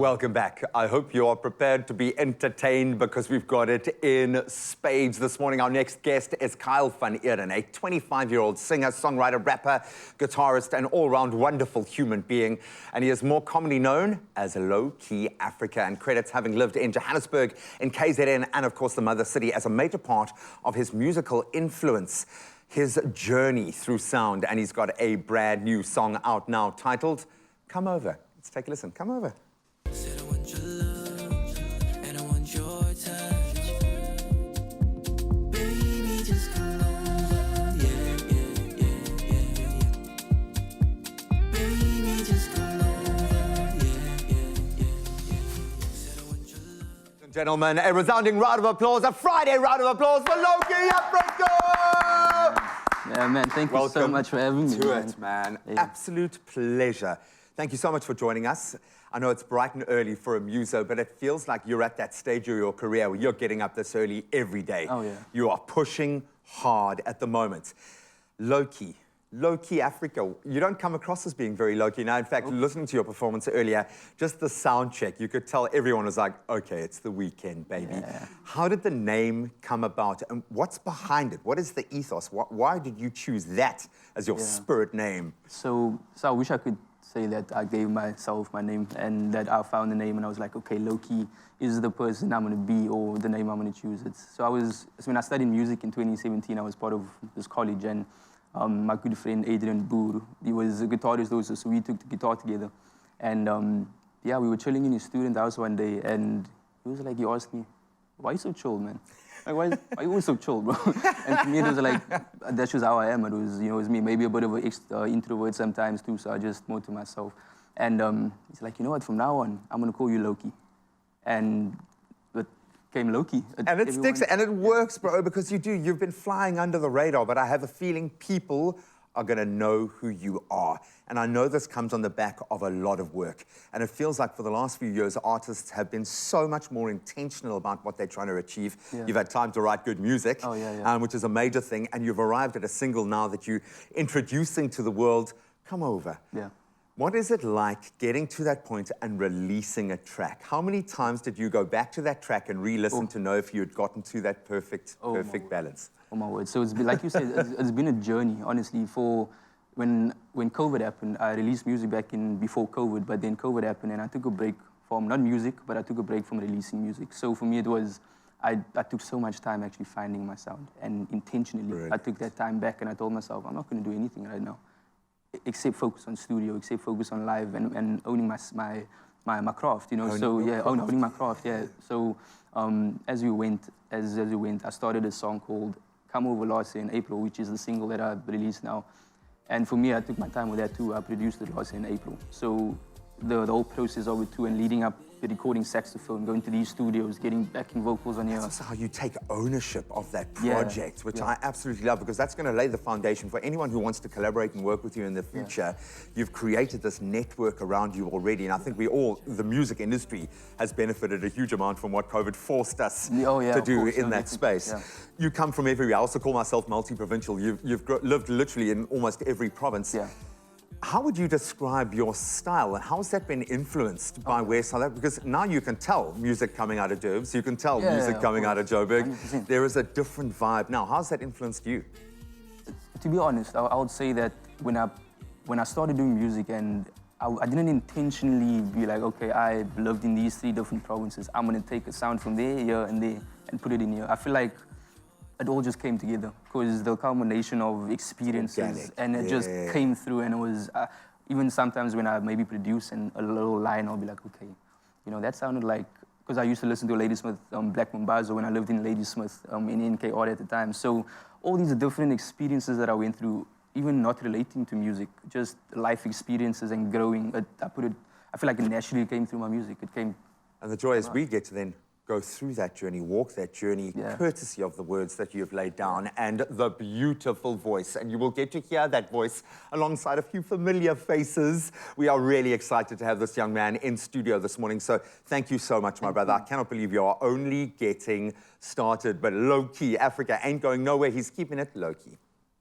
Welcome back. I hope you are prepared to be entertained because we've got it in spades this morning. Our next guest is Kyle van Eeren, a 25-year-old singer, songwriter, rapper, guitarist, and all-round wonderful human being. And he is more commonly known as Lowkey Africa, and credits having lived in Johannesburg, in KZN, and of course the Mother City as a major part of his musical influence. His journey through sound, and he's got a brand new song out now titled Come Over. Let's take a listen. Come Over. Said I want your love, and I want your touch. Baby, just come over. Yeah. Baby, just come over. Yeah. Said I want your love. Gentlemen, a resounding round of applause, a Friday round of applause for Lowkey Africa! Yeah, man, thank you so much for having me. Welcome to it, man. Yeah. Absolute pleasure. Thank you so much for joining us. I know it's bright and early for a muso, but it feels like you're at that stage of your career where you're getting up this early every day. Oh, yeah. You are pushing hard at the moment. Lowkey Africa, you don't come across as being very low-key. Now, in fact, listening to your performance earlier, just the sound check, you could tell everyone was like, okay, it's the weekend, baby. Yeah. How did the name come about, and what's behind it? What is the ethos? Why did you choose that as your spirit name? So I wish I could say that I gave myself my name and that I found the name and I was like, okay, Lowkey is the person I'm going to be or the name I'm going to choose. When I studied music in 2017, I was part of this college, and my good friend Adrian Boer, he was a guitarist also, so we took the guitar together. And yeah, we were chilling in his student house one day, and he asked me, why are you so chill, man? Like, why are you always so chill, bro? And to me, it was like, that's just how I am. It was, it was me, maybe a bit of an introvert sometimes too, so I just more to myself. And he's like, you know what, from now on, I'm gonna call you Lowkey. And it came Lowkey. And it sticks, and it works, bro, because you've been flying under the radar, but I have a feeling people are gonna know who you are. And I know this comes on the back of a lot of work. And it feels like for the last few years, artists have been so much more intentional about what they're trying to achieve. Yeah. You've had time to write good music, which is a major thing. And you've arrived at a single now that you're introducing to the world, Come Over. Yeah. What is it like getting to that point and releasing a track? How many times did you go back to that track and re-listen to know if you had gotten to that perfect balance? Oh my word. So it's been, like you said, it's been a journey, honestly. For when COVID happened, I released music back before COVID, but then COVID happened and I took a break from, not music, but I took a break from releasing music. So for me it was, I took so much time actually finding my sound, and intentionally I took that time back and I told myself, I'm not going to do anything right now except focus on studio, except focus on live and owning my craft, owning my craft, yeah. So as we went, I started a song called Come Over last year in April, which is the single that I've released now. And for me, I took my time with that too. I produced it last year in April. So the whole process of it too, and leading up to recording saxophone, going to these studios, getting backing vocals on here. That's also how you take ownership of that project, which I absolutely love, because that's going to lay the foundation for anyone who wants to collaborate and work with you in the future. You've created this network around you already, and I think the music industry has benefited a huge amount from what COVID forced us to do in that space. Yeah. You come from everywhere. I also call myself multi-provincial. You've lived literally in almost every province. Yeah. How would you describe your style, and how has that been influenced by where South Africa? Because now you can tell music coming out of Durbs, you can tell music coming out of Joburg. 100%. There is a different vibe now. How's that influenced you? To be honest, I would say that when I started doing music, and I didn't intentionally be like, okay, I lived in these 3 different provinces, I'm gonna take a sound from there, here, and there, and put it in here. I feel like it all just came together because the combination of experiences and it just came through, and it was even sometimes when I maybe produce a little line, I'll be like, okay, that sounded like, because I used to listen to Ladysmith, Black Mambazo when I lived in Ladysmith in NKR at the time. So all these different experiences that I went through, even not relating to music, just life experiences and growing, I feel like it naturally came through my music. It came. And the joy is we get to then go through that journey, walk that journey, courtesy of the words that you've laid down and the beautiful voice. And you will get to hear that voice alongside a few familiar faces. We are really excited to have this young man in studio this morning. So thank you so much, my brother. I cannot believe you are only getting started. But Lowkey Africa ain't going nowhere. He's keeping it low-key.